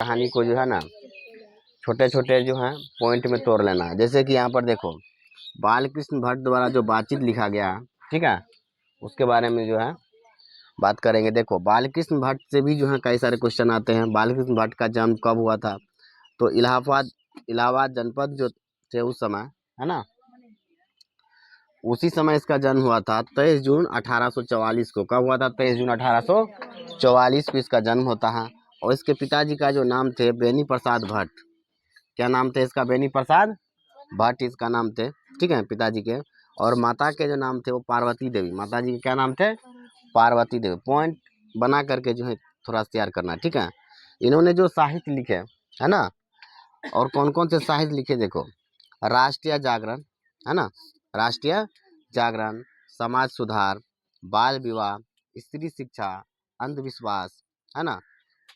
कहानी को जो है ना छोटे छोटे जो है पॉइंट में तोड़ लेना है। जैसे कि यहाँ पर देखो बालकृष्ण भट्ट द्वारा जो बातचीत लिखा गया है, ठीक है, उसके बारे में जो है बात करेंगे। देखो बालकृष्ण भट्ट से भी जो है कई सारे क्वेश्चन आते हैं। बालकृष्ण भट्ट का जन्म कब हुआ था? तो इलाहाबाद जनपद जो थे उस समय, है ना, उसी समय इसका जन्म हुआ था 23 जून 1844 को। कब हुआ था? 23 जून 1844 को इसका जन्म होता है। और इसके पिताजी का जो नाम थे बेनी प्रसाद भट्ट। क्या नाम थे इसका? बेनी प्रसाद भट्ट इसका नाम थे, ठीक है, पिताजी के। और माता के जो नाम थे वो पार्वती देवी। माता जी के क्या नाम थे? पार्वती देवी। पॉइंट बना करके जो है थोड़ा तैयार करना, ठीक है। इन्होंने जो साहित्य लिखे, है ना, और कौन कौन से साहित्य लिखे देखो, राष्ट्रीय जागरण, है ना, राष्ट्रीय जागरण, समाज सुधार, बाल विवाह, स्त्री शिक्षा, अंधविश्वास, है ना।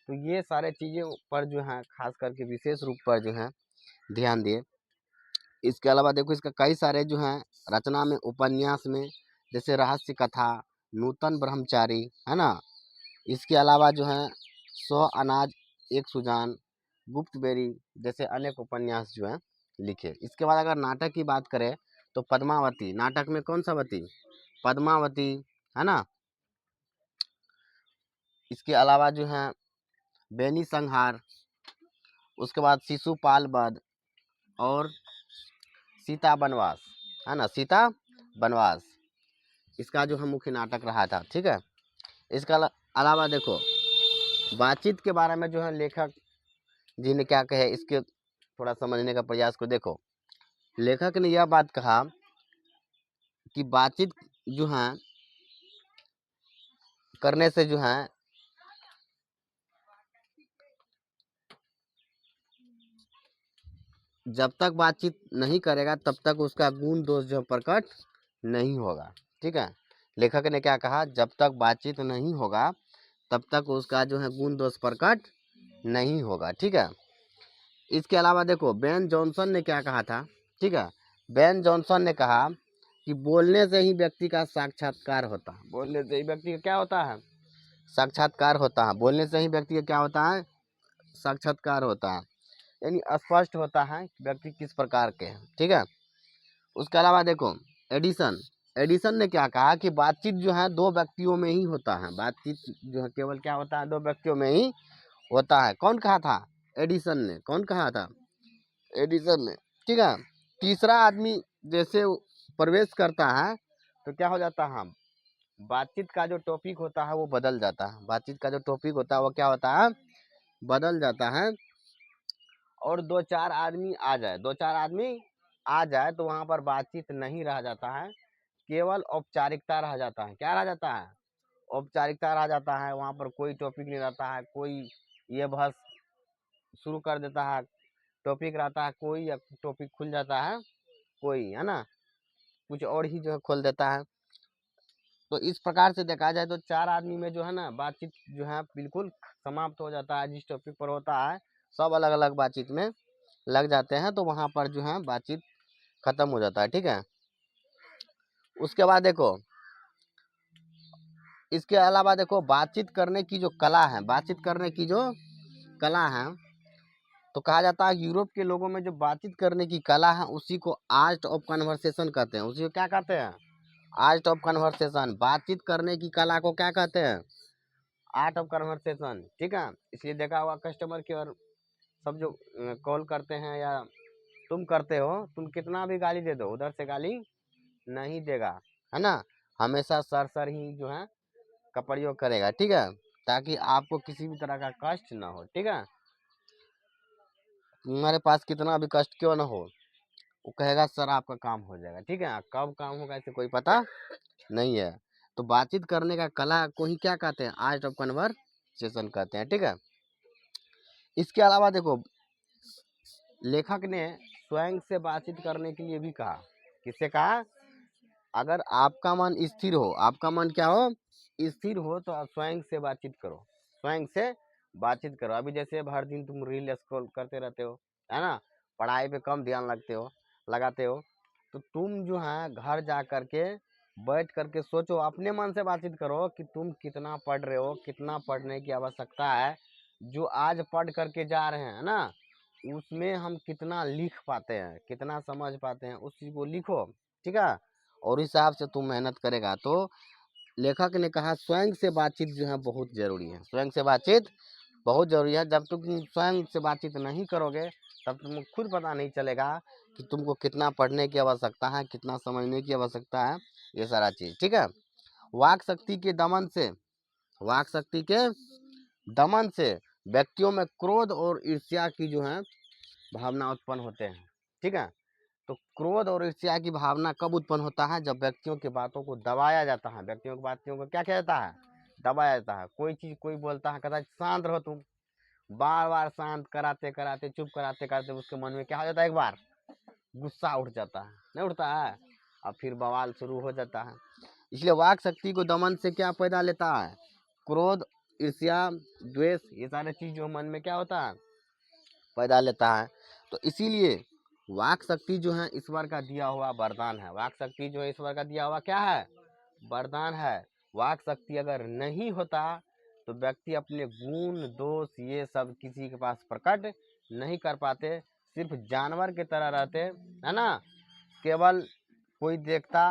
तो ये सारे चीज़ों पर जो है खास करके विशेष रूप पर जो है ध्यान दिए। इसके अलावा देखो इसका कई सारे जो हैं रचना में, उपन्यास में, जैसे रहस्य कथा, नूतन ब्रह्मचारी, है ना। इसके अलावा जो है 100 अनाज एक सुजान, गुप्तबेरी जैसे अनेक उपन्यास जो हैं लिखे। इसके बाद अगर नाटक की बात करें तो पद्मावती, नाटक में कौन सा वती? पद्मावती, है ना। इसके अलावा जो है बेनी संहार, उसके बाद शिशुपाल वध और सीता वनवास, है ना, सीता वनवास, इसका जो है मुख्य नाटक रहा था, ठीक है। इसका अलावा देखो बातचीत के बारे में जो है लेखक जी ने क्या कहे, इसके थोड़ा समझने का प्रयास को देखो। लेखक ने यह बात कहा कि बातचीत जो है करने से जो है जब तक बातचीत नहीं करेगा तब तक उसका गुण दोष जो प्रकट नहीं होगा, ठीक है। लेखक ने क्या कहा? जब तक बातचीत नहीं होगा तब तक उसका जो है गुण दोष प्रकट नहीं होगा, ठीक है। इसके अलावा देखो बेन जॉनसन ने क्या कहा था, ठीक है। बेन जॉनसन ने कहा कि बोलने से ही व्यक्ति का साक्षात्कार होता है। बोलने से ही व्यक्ति का क्या होता है? साक्षात्कार होता है। बोलने से ही व्यक्ति का क्या होता है? साक्षात्कार होता है, यानी स्पष्ट होता है व्यक्ति किस प्रकार के हैं, ठीक है। उसके अलावा देखो एडिसन ने क्या कहा कि बातचीत जो है दो व्यक्तियों में ही होता है। बातचीत जो है केवल क्या होता है? दो व्यक्तियों में ही होता है। कौन कहा था? एडिसन ने। कौन कहा था? एडिसन ने, ठीक है। तीसरा आदमी जैसे प्रवेश करता है तो क्या हो जाता है? बातचीत का जो टॉपिक होता है वो बदल जाता है। बातचीत का जो टॉपिक होता है वो क्या होता है? बदल जाता है। और दो चार आदमी आ जाए तो वहां पर बातचीत नहीं रह जाता है, केवल औपचारिकता रह जाता है। क्या रह जाता है? औपचारिकता रह जाता है। वहां पर कोई टॉपिक नहीं रहता है, कोई ये बहस शुरू कर देता है, टॉपिक रहता है कोई, या टॉपिक खुल जाता है कोई, है ना, कुछ और ही जो है खोल देता है। तो इस प्रकार से देखा जाए तो चार आदमी में जो है ना बातचीत जो है बिल्कुल समाप्त हो जाता है। जिस टॉपिक पर होता है सब अलग अलग बातचीत में लग जाते हैं, तो वहां पर जो है बातचीत खत्म हो जाता है, ठीक है। उसके बाद देखो इसके अलावा देखो बातचीत करने की जो कला है, बातचीत करने की जो कला है, तो कहा जाता है यूरोप के लोगों में जो बातचीत करने की कला है उसी को आर्ट ऑफ कन्वर्सेशन कहते हैं। उसी को क्या कहते हैं? Art of conversation. बातचीत करने की कला को क्या कहते हैं? आर्ट ऑफ कन्वर्सेशन, ठीक है। इसलिए देखा होगा कस्टमर केयर सब जो कॉल करते हैं या तुम करते हो, तुम कितना भी गाली दे दो उधर से गाली नहीं देगा, है ना। हमेशा सर ही जो है का प्रयोग करेगा, ठीक है, ताकि आपको किसी भी तरह का कष्ट ना हो, ठीक है। तुम्हारे पास कितना भी कष्ट क्यों ना हो, वो कहेगा सर आपका काम हो जाएगा, ठीक है। कब काम होगा इसे कोई पता नहीं है। तो बातचीत करने का कला को ही क्या कहते हैं? आर्ट ऑफ कन्वर्सेशन कहते हैं, ठीक है। इसके अलावा देखो लेखक ने स्वयं से बातचीत करने के लिए भी कहा। किससे कहा? अगर आपका मन स्थिर हो, आपका मन क्या हो? स्थिर हो, तो आप स्वयं से बातचीत करो, स्वयं से बातचीत करो। अभी जैसे हर दिन तुम रील स्क्रॉल करते रहते हो, है ना, पढ़ाई पे कम ध्यान लगाते हो, तो तुम जो है घर जा करके बैठ करके सोचो, अपने मन से बातचीत करो कि तुम कितना पढ़ रहे हो, कितना पढ़ने की आवश्यकता है, जो आज पढ़ करके जा रहे हैं ना, उसमें हम कितना लिख पाते हैं, कितना समझ पाते हैं, उस चीज़ को लिखो, ठीक है। और इस हिसाब से तुम मेहनत करेगा तो लेखक ने कहा स्वयं से बातचीत जो है बहुत जरूरी है, स्वयं से बातचीत बहुत जरूरी है। जब तुम स्वयं से बातचीत नहीं करोगे तब तुमको खुद पता नहीं चलेगा कि तुमको कितना पढ़ने की आवश्यकता है, कितना समझने की आवश्यकता है, ये सारा चीज, ठीक है। वाक शक्ति के दमन से, वाक शक्ति के दमन से व्यक्तियों में क्रोध और ईर्ष्या की जो है भावना उत्पन्न होते हैं, ठीक है। तो क्रोध और ईर्ष्या की भावना कब उत्पन्न होता है? जब व्यक्तियों की बातों को दबाया जाता है, व्यक्तियों की बातों को क्या किया जाता है? दबाया जाता है। कोई चीज कोई बोलता है, कहता है शांत रहो तुम, बार बार शांत कराते कराते, चुप कराते कराते उसके मन में क्या हो जाता है, एक बार गुस्सा उठ जाता है, नहीं उठता है, और फिर बवाल शुरू हो जाता है। इसलिए वाक शक्ति को दमन से क्या पैदा लेता है? क्रोध, ईर्ष्या, द्वेष, ये सारे चीज जो मन में क्या होता है, पैदा लेता है। तो इसीलिए वाक शक्ति जो है ईश्वर का दिया हुआ वरदान है। वाक शक्ति जो है ईश्वर का दिया हुआ क्या है? वरदान है। वाक शक्ति अगर नहीं होता तो व्यक्ति अपने गुण दोष ये सब किसी के पास प्रकट नहीं कर पाते, सिर्फ जानवर की तरह रहते, है ना। केवल कोई देखता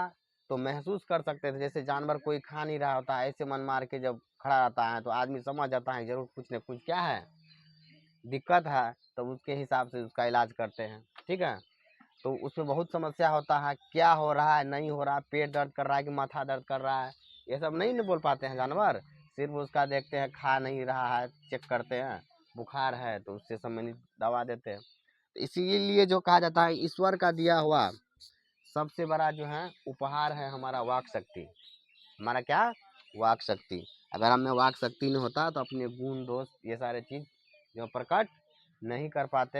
तो महसूस कर सकते थे, जैसे जानवर कोई खा नहीं रहा होता, ऐसे मन मार के जब खड़ा रहता है तो आदमी समझ जाता है जरूर कुछ न कुछ क्या है, दिक्कत है, तो उसके हिसाब से उसका इलाज करते हैं, ठीक है। तो उसमें बहुत समस्या होता है, क्या हो रहा है, नहीं हो रहा, पेट दर्द कर रहा है कि माथा दर्द कर रहा है, ये सब नहीं बोल पाते हैं जानवर, सिर्फ उसका देखते हैं खा नहीं रहा है, चेक करते हैं, बुखार है तो उससे संबंधित दवा देते हैं। तो इसीलिए जो कहा जाता है ईश्वर का दिया हुआ सबसे बड़ा जो है उपहार है हमारा वाक शक्ति। हमारा क्या? वाक शक्ति। अगर हमें वाक शक्ति नहीं होता तो अपने गुण दोष ये सारे चीज जो प्रकट नहीं कर पाते।